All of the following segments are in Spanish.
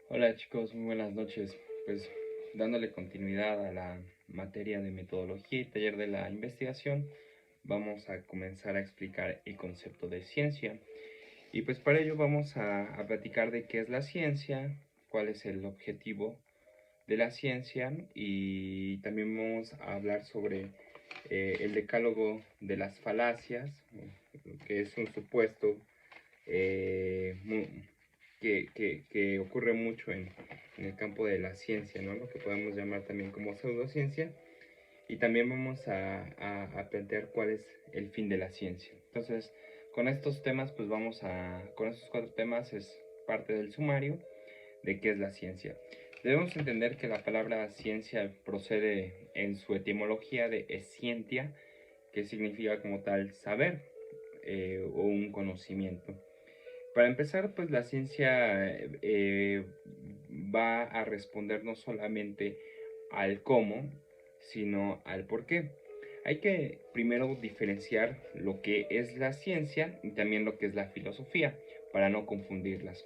Hola chicos, muy buenas noches. Pues dándole continuidad a la materia de metodología y taller de la investigación, vamos a comenzar a explicar el concepto de ciencia. Y pues para ello vamos a platicar de qué es la ciencia, cuál es el objetivo de la ciencia y también vamos a hablar sobre el decálogo de las falacias, que es un supuesto que ocurre mucho en el campo de la ciencia, ¿no? Lo que podemos llamar también como pseudociencia. Y también vamos a plantear cuál es el fin de la ciencia. Entonces, con estos temas, pues con estos cuatro temas es parte del sumario de qué es la ciencia. Debemos entender que la palabra ciencia procede en su etimología de escientia, que significa como tal saber o un conocimiento. Para empezar, pues la ciencia va a responder no solamente al cómo, sino al por qué. Hay que primero diferenciar lo que es la ciencia y también lo que es la filosofía, para no confundirlas.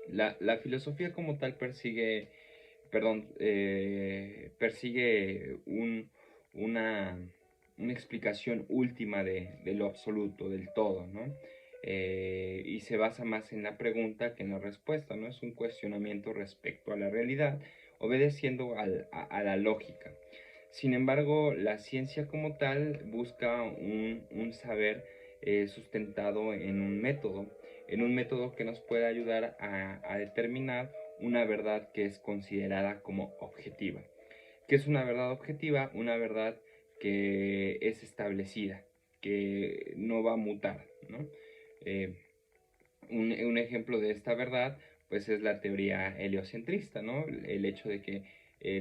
La filosofía como tal persigue una explicación última de lo absoluto, del todo, ¿no? Y se basa más en la pregunta que en la respuesta, ¿no? Es un cuestionamiento respecto a la realidad, obedeciendo a la lógica. Sin embargo, la ciencia como tal busca un saber sustentado en un método que nos pueda ayudar a determinar una verdad que es considerada como objetiva. ¿Qué es una verdad objetiva? Una verdad que es establecida, que no va a mutar, ¿no? Eh, un ejemplo de esta verdad pues es la teoría heliocentrista, ¿no? El hecho de que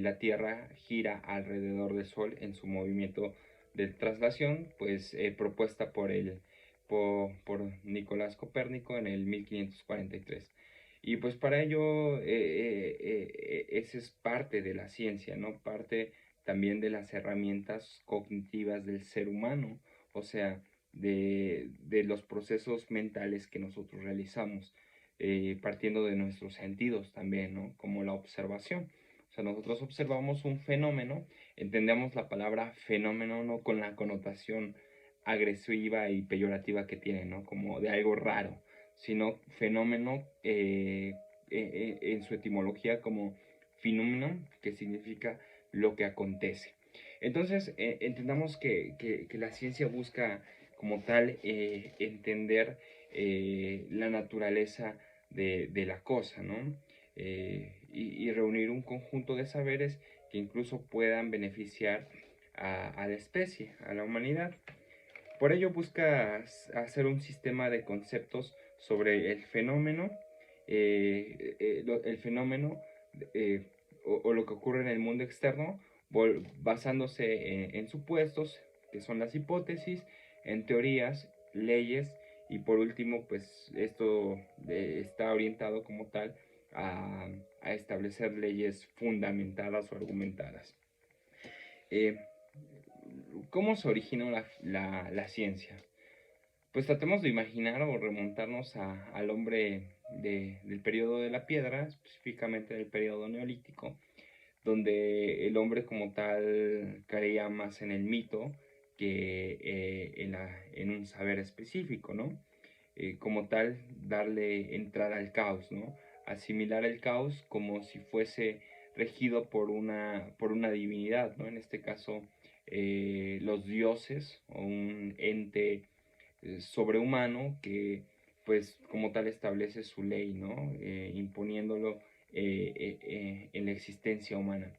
la Tierra gira alrededor del Sol en su movimiento de traslación, pues propuesta por Nicolás Copérnico en el 1543. Y pues para ello esa es parte de la ciencia, ¿no? Parte también de las herramientas cognitivas del ser humano, o sea, de los procesos mentales que nosotros realizamos, partiendo de nuestros sentidos también, ¿no? Como la observación. O sea, nosotros observamos un fenómeno, entendemos la palabra fenómeno no con la connotación agresiva y peyorativa que tiene, ¿no? Como de algo raro, sino fenómeno en su etimología como phenomenon, que significa lo que acontece. Entonces, entendamos que la ciencia busca como tal entender la naturaleza de la cosa, ¿no? Y reunir un conjunto de saberes que incluso puedan beneficiar a la especie, a la humanidad. Por ello busca hacer un sistema de conceptos sobre el fenómeno, el fenómeno eh, o lo que ocurre en el mundo externo, basándose en supuestos, que son las hipótesis, en teorías, leyes, y por último, pues esto está orientado como tal a, a establecer leyes fundamentadas o argumentadas. Eh, ¿Cómo se originó la ciencia? Pues tratemos de imaginar o remontarnos al hombre del periodo de la piedra, específicamente del periodo neolítico, donde el hombre como tal caía más en el mito que en un saber específico, ¿no? Como tal, darle entrada al caos, ¿no? Asimilar el caos como si fuese regido por una divinidad, ¿no? En este caso, los dioses o un ente sobrehumano que pues como tal establece su ley, ¿no? Imponiéndolo en la existencia humana.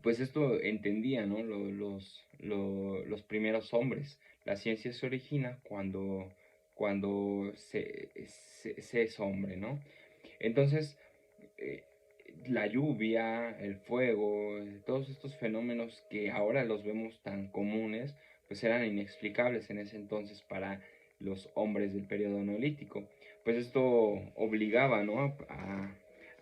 Pues esto entendían, ¿no? Los primeros hombres. La ciencia se origina cuando se es hombre, ¿no? Entonces, eh, la lluvia, el fuego, todos estos fenómenos que ahora los vemos tan comunes, pues eran inexplicables en ese entonces para los hombres del periodo neolítico. Pues esto obligaba, ¿no? A,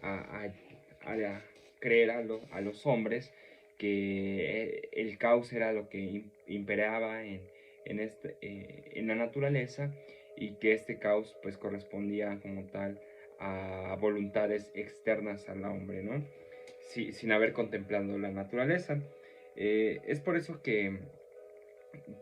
a creer a los hombres que el caos era lo que imperaba en la naturaleza y que este caos pues correspondía como tal a voluntades externas al hombre, ¿no? Sin haber contemplado la naturaleza. Es por eso que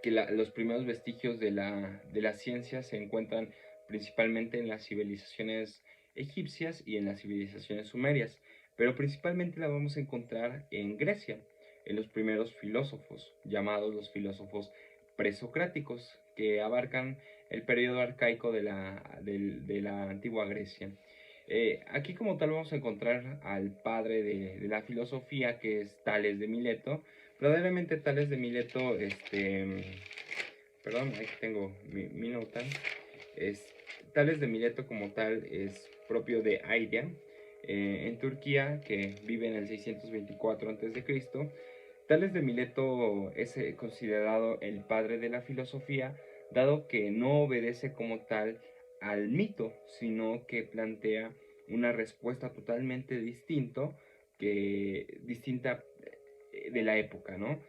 los primeros vestigios de la ciencia se encuentran principalmente en las civilizaciones egipcias y en las civilizaciones sumerias, pero principalmente la vamos a encontrar en Grecia, en los primeros filósofos, llamados los filósofos presocráticos, que abarcan el periodo arcaico de la antigua Grecia. Aquí como tal vamos a encontrar al padre de la filosofía, que es Tales de Mileto. Verdaderamente Tales de Mileto, perdón, aquí tengo mi nota. Tales de Mileto como tal es propio de Aydin, en Turquía, que vive en el 624 a.C. Tales de Mileto es considerado el padre de la filosofía, dado que no obedece como tal al mito, sino que plantea una respuesta totalmente distinta de la época, ¿no?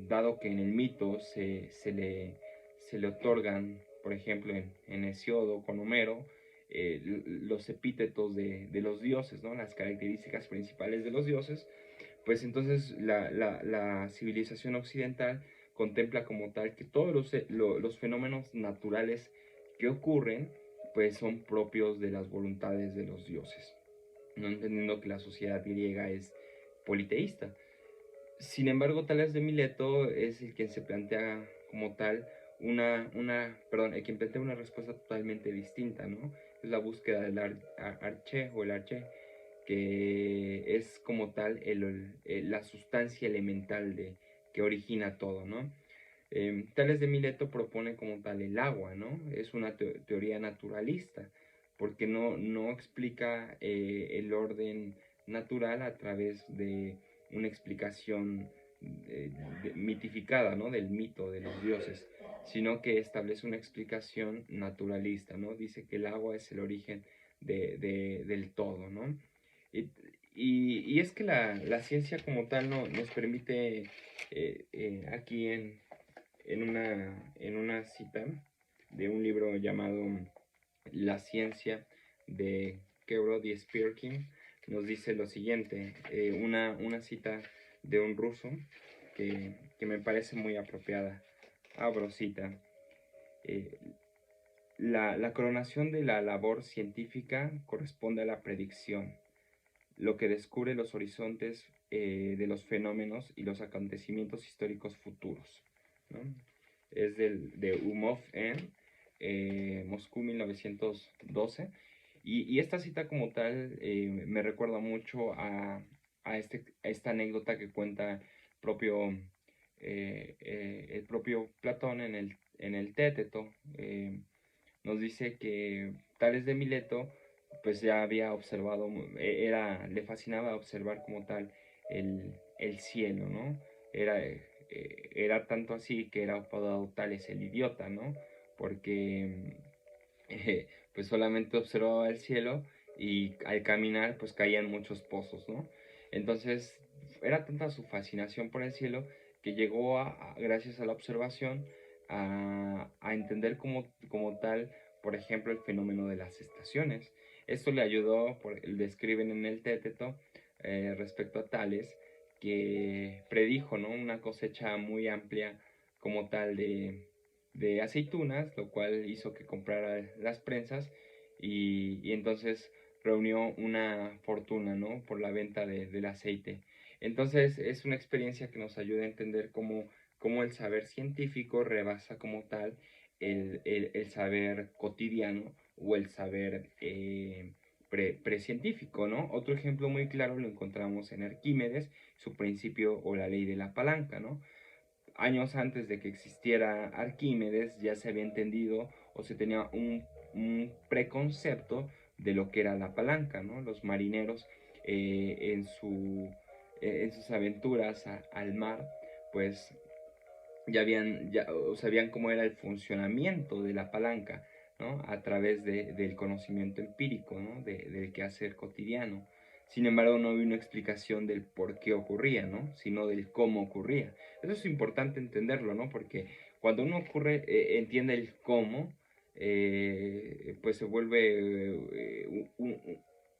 Dado que en el mito se le otorgan, por ejemplo, en Hesiodo con Homero, los epítetos de los dioses, ¿no? Las características principales de los dioses. Pues entonces la civilización occidental contempla como tal que todos los fenómenos naturales que ocurren pues son propios de las voluntades de los dioses, no entendiendo que la sociedad griega es politeísta. Sin embargo, Tales de Mileto es el quien se plantea como tal el quien plantea una respuesta totalmente distinta, ¿no? Es la búsqueda del arché o el arché, que es como tal la sustancia elemental que origina todo, ¿no? Tales de Mileto propone como tal el agua, ¿no? Es una teoría naturalista, porque no explica el orden natural a través de una explicación mitificada, ¿no? Del mito de los dioses, sino que establece una explicación naturalista, ¿no? Dice que el agua es el origen del todo, ¿no? Y, y es que la ciencia como tal nos permite, aquí en una cita de un libro llamado La ciencia, de Kevrod Spirkin, nos dice lo siguiente, una cita de un ruso que me parece muy apropiada. Abro cita. eh, la coronación de la labor científica corresponde a la predicción, lo que descubre los horizontes de los fenómenos y los acontecimientos históricos futuros, ¿no? Es de Umov en Moscú 1912. Y esta cita como tal me recuerda mucho a esta anécdota que cuenta el propio Platón en el Téteto. Nos dice que Tales de Mileto pues ya había observado, le fascinaba observar como tal el cielo, ¿no? Era tanto así que era apodado Tales el idiota, ¿no? Porque pues solamente observaba el cielo y al caminar pues caían muchos pozos, ¿no? Entonces era tanta su fascinación por el cielo que llegó gracias a la observación a entender como tal, por ejemplo, el fenómeno de las estaciones. Esto le ayudó, describen en el Téteto, respecto a Tales, que predijo, ¿no? Una cosecha muy amplia como tal de aceitunas, lo cual hizo que comprara las prensas y entonces reunió una fortuna, ¿no? Por la venta del aceite. Entonces es una experiencia que nos ayuda a entender cómo el saber científico rebasa como tal el saber cotidiano o el saber precientífico, ¿no? Otro ejemplo muy claro lo encontramos en Arquímedes, su principio o la ley de la palanca, ¿no? Años antes de que existiera Arquímedes ya se había entendido o se tenía un preconcepto de lo que era la palanca, ¿no? Los marineros en sus aventuras al mar, pues sabían cómo era el funcionamiento de la palanca, ¿no? A través del conocimiento empírico, ¿no? Del quehacer cotidiano. Sin embargo, no había una explicación del por qué ocurría, ¿no? Sino del cómo ocurría. Eso es importante entenderlo, ¿no? Porque cuando uno entiende el cómo, pues se vuelve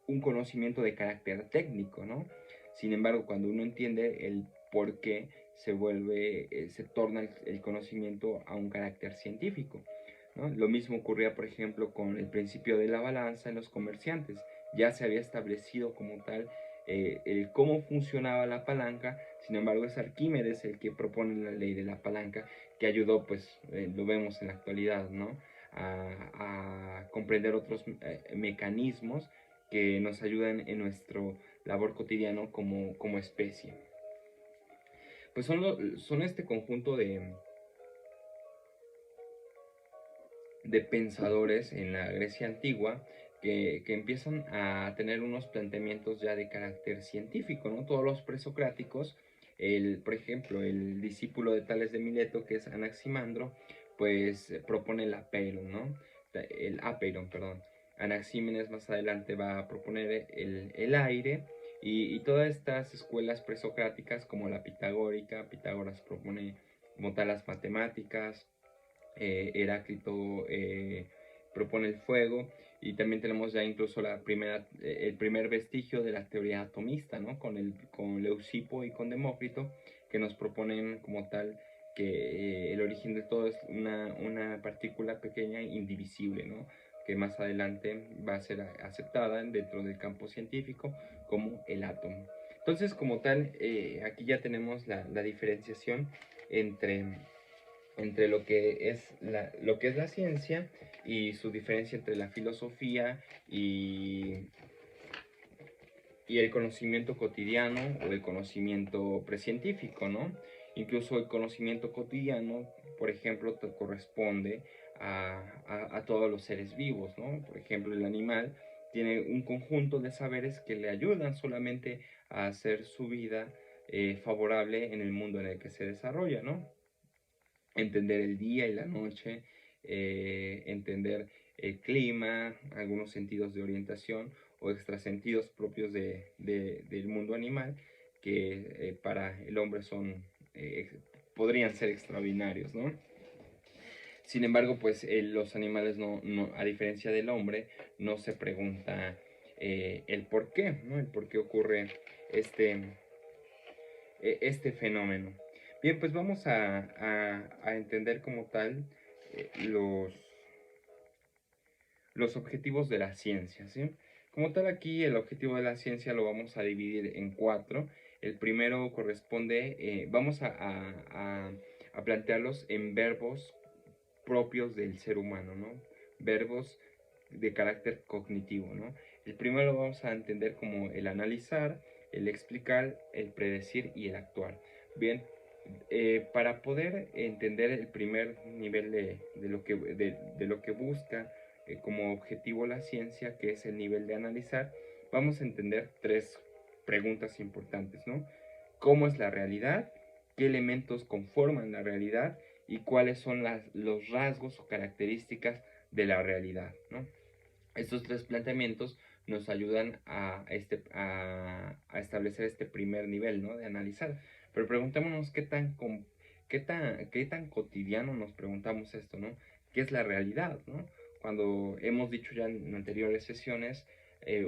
un conocimiento de carácter técnico, ¿no? Sin embargo, cuando uno entiende el por qué, se torna el conocimiento a un carácter científico, ¿no? Lo mismo ocurría, por ejemplo, con el principio de la balanza en los comerciantes. Ya se había establecido como tal el cómo funcionaba la palanca. Sin embargo, es Arquímedes el que propone la ley de la palanca, que ayudó, pues lo vemos en la actualidad, ¿no? A comprender otros mecanismos que nos ayudan en nuestro labor cotidiano como especie. Pues son este conjunto de pensadores en la Grecia antigua que empiezan a tener unos planteamientos ya de carácter científico, ¿no? Todos los presocráticos, por ejemplo, el discípulo de Tales de Mileto, que es Anaximandro, pues propone el apeiron, ¿no? El apeiron, perdón. Anaxímenes más adelante va a proponer el aire, y todas estas escuelas presocráticas como la pitagórica, Pitágoras propone como tal las matemáticas, Heráclito propone el fuego, y también tenemos ya incluso el primer vestigio de la teoría atomista, ¿no? Con Leucipo y con Demócrito, que nos proponen como tal que el origen de todo es una partícula pequeña e indivisible, ¿no? Que más adelante va a ser aceptada dentro del campo científico como el átomo. Entonces, como tal, aquí ya tenemos la diferenciación entre lo que es la ciencia y su diferencia entre la filosofía y el conocimiento cotidiano o el conocimiento precientífico, ¿no? Incluso el conocimiento cotidiano, por ejemplo, corresponde a todos los seres vivos, ¿no? Por ejemplo, el animal tiene un conjunto de saberes que le ayudan solamente a hacer su vida favorable en el mundo en el que se desarrolla, ¿no? Entender el día y la noche, entender el clima, algunos sentidos de orientación o extrasentidos propios del mundo animal, que para el hombre podrían ser extraordinarios, ¿no? Sin embargo, pues los animales, a diferencia del hombre, no se pregunta el por qué, ¿no? El por qué ocurre este fenómeno. Bien, pues vamos a entender como tal los objetivos de la ciencia, ¿sí? Como tal, aquí el objetivo de la ciencia lo vamos a dividir en 4. El primero corresponde, vamos a plantearlos en verbos propios del ser humano, ¿no? Verbos de carácter cognitivo, ¿no? El primero lo vamos a entender como el analizar, el explicar, el predecir y el actuar. Bien, para poder entender el primer nivel de lo que busca como objetivo la ciencia, que es el nivel de analizar, vamos a entender 3 preguntas importantes, ¿no? ¿Cómo es la realidad? ¿Qué elementos conforman la realidad? ¿Y cuáles son los rasgos o características de la realidad, ¿no? Estos 3 planteamientos nos ayudan a establecer este primer nivel, ¿no? De analizar. Pero preguntémonos qué tan cotidiano nos preguntamos esto, ¿no? ¿Qué es la realidad, ¿no? Cuando hemos dicho ya en anteriores sesiones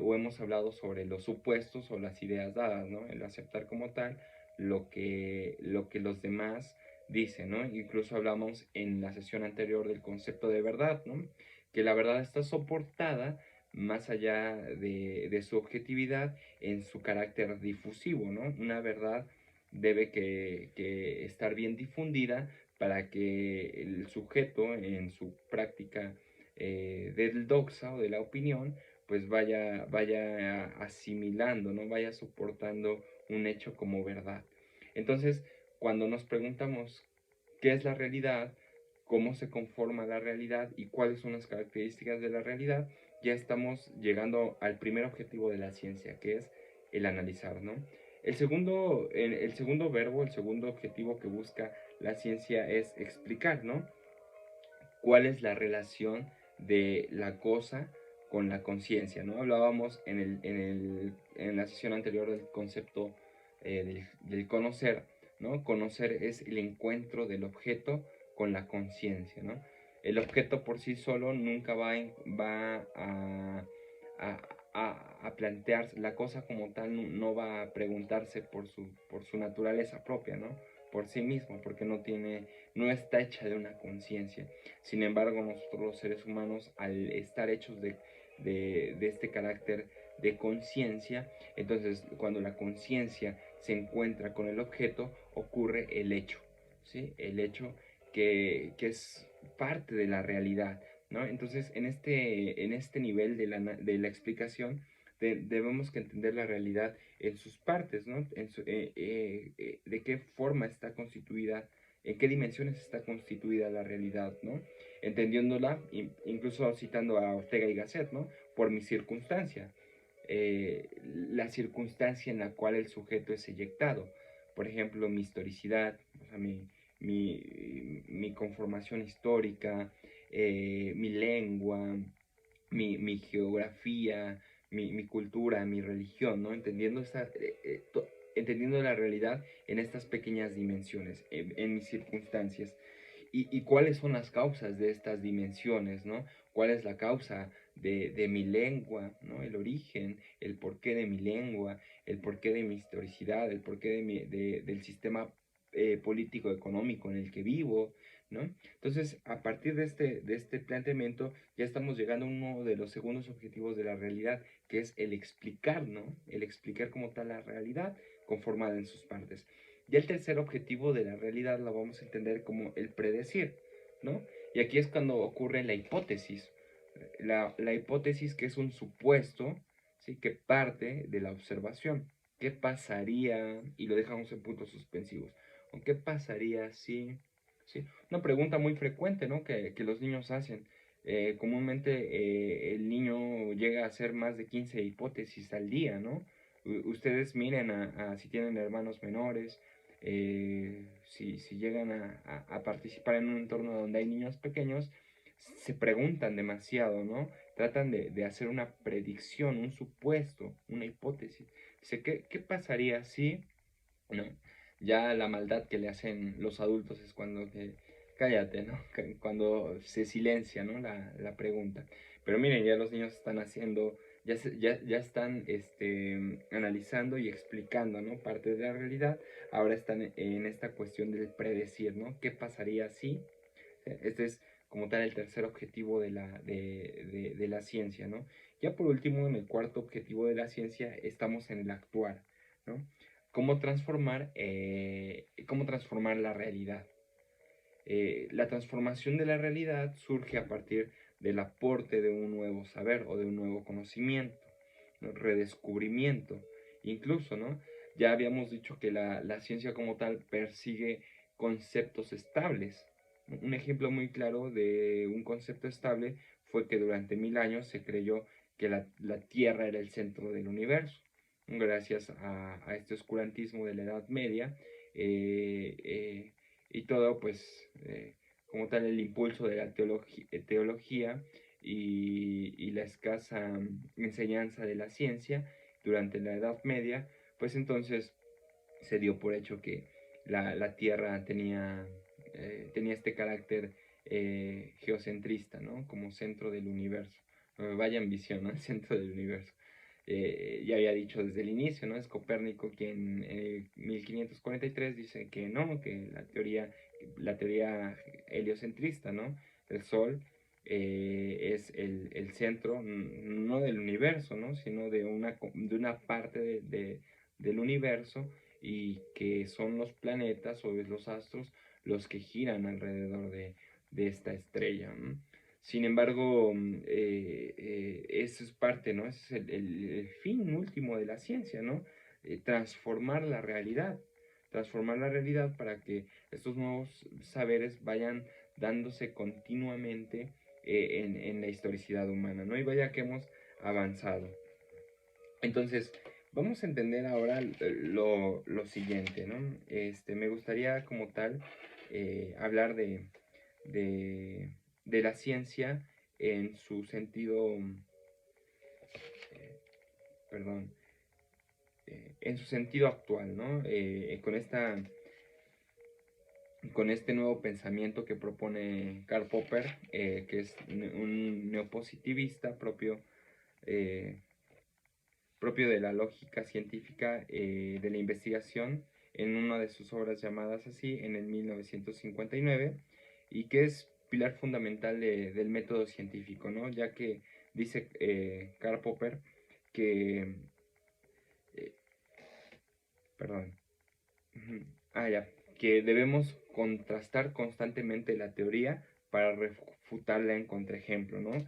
o hemos hablado sobre los supuestos o las ideas dadas, ¿no? El aceptar como tal lo que los demás dicen, ¿no? Incluso hablamos en la sesión anterior del concepto de verdad, ¿no? Que la verdad está soportada más allá de su objetividad en su carácter difusivo, ¿no? Una verdad debe que estar bien difundida para que el sujeto en su práctica del doxa o de la opinión pues vaya asimilando, ¿no? Vaya soportando un hecho como verdad. Entonces, cuando nos preguntamos qué es la realidad, cómo se conforma la realidad y cuáles son las características de la realidad, ya estamos llegando al primer objetivo de la ciencia, que es el analizar, ¿no? El segundo verbo, el segundo objetivo que busca la ciencia es explicar, ¿no? ¿Cuál es la relación de la cosa con la conciencia, ¿no? Hablábamos en la sesión anterior del concepto del conocer, ¿no? Conocer es el encuentro del objeto con la conciencia, ¿no? el objeto por sí solo nunca va a plantearse, la cosa como tal no va a preguntarse por su naturaleza propia, ¿no? Por sí mismo, porque no está hecha de una conciencia. Sin embargo, nosotros los seres humanos, al estar hechos de este carácter de conciencia, entonces cuando la conciencia se encuentra con el objeto, ocurre el hecho, ¿sí? El hecho que es parte de la realidad, ¿no? Entonces, en este nivel de la explicación, debemos que entender la realidad en sus partes, ¿no? De qué forma está constituida, en qué dimensiones está constituida la realidad, ¿no? Entendiéndola, incluso citando a Ortega y Gasset, ¿no? Por mi circunstancia, la circunstancia en la cual el sujeto es eyectado. Por ejemplo, mi historicidad, o sea, mi conformación histórica, mi lengua, mi geografía, mi cultura, mi religión, ¿no? Entendiendo la realidad en estas pequeñas dimensiones, en mis circunstancias. Y cuáles son las causas de estas dimensiones, ¿no? ¿Cuál es la causa de mi lengua, ¿no? El origen, el porqué de mi lengua, el porqué de mi historicidad, el porqué del sistema político-económico en el que vivo, ¿no? Entonces, a partir de este planteamiento, ya estamos llegando a uno de los segundos objetivos de la realidad, que es el explicar, ¿no? El explicar como tal la realidad conformada en sus partes. Y el tercer objetivo de la realidad lo vamos a entender como el predecir, ¿no? Y aquí es cuando ocurre la hipótesis. La hipótesis, que es un supuesto, ¿sí? Que parte de la observación. ¿Qué pasaría? Y lo dejamos en puntos suspensivos. ¿O qué pasaría si? ¿Sí? Una pregunta muy frecuente, ¿no? Que los niños hacen. Comúnmente el niño llega a hacer más de 15 hipótesis al día, ¿no? Ustedes miren a si tienen hermanos menores, si llegan a participar en un entorno donde hay niños pequeños, se preguntan demasiado, ¿no? Tratan de hacer una predicción, un supuesto, una hipótesis. Dice, ¿qué pasaría si, ¿no? Ya la maldad que le hacen los adultos es cuando cállate, ¿no? Cuando se silencia, ¿no? La pregunta. Pero miren, ya los niños están haciendo, ya están analizando y explicando, ¿no? Parte de la realidad. Ahora están en esta cuestión del predecir, ¿no? ¿Qué pasaría si? Este es como tal el tercer objetivo de la ciencia, ¿no? Ya por último, en el cuarto objetivo de la ciencia, estamos en el actuar, ¿no? Cómo transformar la realidad. La transformación de la realidad surge a partir del aporte de un nuevo saber o de un nuevo conocimiento, ¿no? Redescubrimiento, incluso, ¿no? Ya habíamos dicho que la ciencia como tal persigue conceptos estables. Un ejemplo muy claro de un concepto estable fue que durante 1000 años se creyó que la Tierra era el centro del universo. Gracias a este oscurantismo de la Edad Media, y todo, pues, como tal, el impulso de la teología y la escasa enseñanza de la ciencia durante la Edad Media, pues entonces se dio por hecho que la Tierra tenía este carácter geocentrista, ¿no? Como centro del universo. Vaya ambición, ¿no? El centro del universo. Ya había dicho desde el inicio, ¿no? Es Copérnico quien en 1543 dice que no, que la teoría heliocentrista, ¿no? El Sol es el centro, no del universo, ¿no? Sino de una parte del universo, y que son los planetas o los astros los que giran alrededor de esta estrella, ¿no? Sin embargo, eso es parte, ¿no? Ese es el fin último de la ciencia, ¿no? Transformar la realidad para que estos nuevos saberes vayan dándose continuamente en la historicidad humana, ¿no? Y vaya que hemos avanzado. Entonces, vamos a entender ahora lo siguiente, ¿no? Me gustaría como tal hablar de, de la ciencia en su sentido, perdón, en su sentido actual, ¿no? Con esta con este nuevo pensamiento que propone Karl Popper, que es un neopositivista eh, propio de la lógica científica de la investigación, en una de sus obras llamadas así, en el 1959, y que es pilar fundamental del método científico, ¿no? Ya que dice Karl Popper que, eh, perdón, ya, que debemos contrastar constantemente la teoría para refutarla en contraejemplo, ¿no?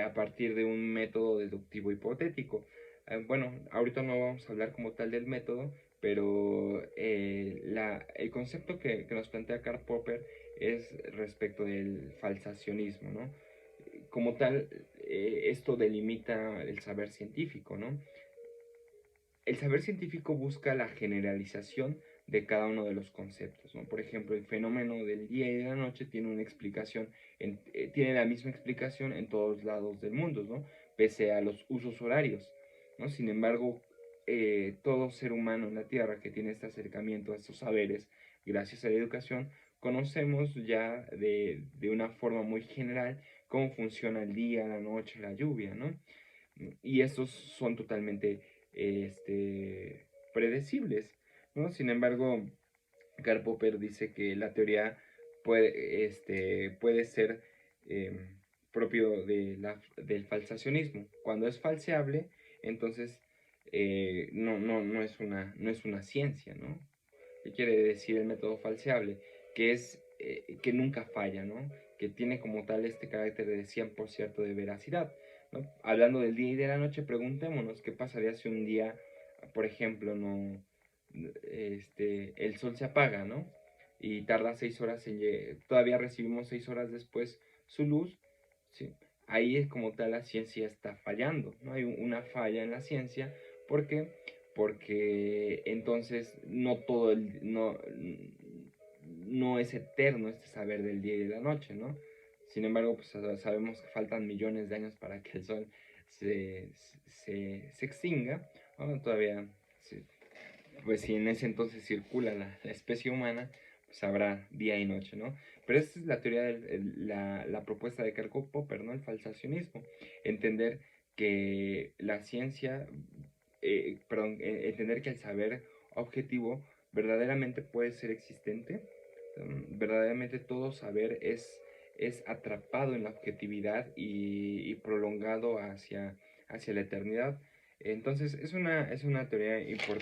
A partir de un método deductivo hipotético. Bueno, ahorita no vamos a hablar como tal del método, pero el concepto que nos plantea Karl Popper es respecto del falsacionismo, ¿no? Como tal, esto delimita el saber científico, ¿no? El saber científico busca la generalización de cada uno de los conceptos, ¿no? Por ejemplo, el fenómeno del día y de la noche tiene una explicación, tiene la misma explicación en todos lados del mundo, ¿no? Pese a los usos horarios, ¿no? Sin embargo, todo ser humano en la Tierra que tiene este acercamiento a estos saberes, gracias a la educación, conocemos ya de una forma muy general cómo funciona el día, la noche, la lluvia, ¿no? Y estos son totalmente predecibles, ¿no? Sin embargo, Karl Popper dice que la teoría puede ser propio del falsacionismo. Cuando es falseable, entonces no es una ciencia, ¿no? ¿Qué quiere decir el método falseable? Que es que nunca falla, ¿no? Que tiene como tal este carácter de 100% de veracidad, ¿no? Hablando del día y de la noche, preguntémonos qué pasaría si un día, por ejemplo, el sol se apaga, ¿no? Y tarda 6 horas todavía recibimos 6 horas después su luz, ¿sí? Ahí es como tal la ciencia está fallando, ¿no? Hay una falla en la ciencia porque entonces no es eterno este saber del día y de la noche, ¿no? Sin embargo, pues sabemos que faltan millones de años para que el sol se extinga, ¿no? Todavía, pues si en ese entonces circula la especie humana, pues habrá día y noche, ¿no? Pero esta es la teoría, la propuesta de Karl Popper, ¿no? El falsacionismo. Entender que la ciencia, entender que el saber objetivo verdaderamente puede ser existente. Verdaderamente todo saber es atrapado en la objetividad y prolongado hacia la eternidad. Entonces es una teoría importante.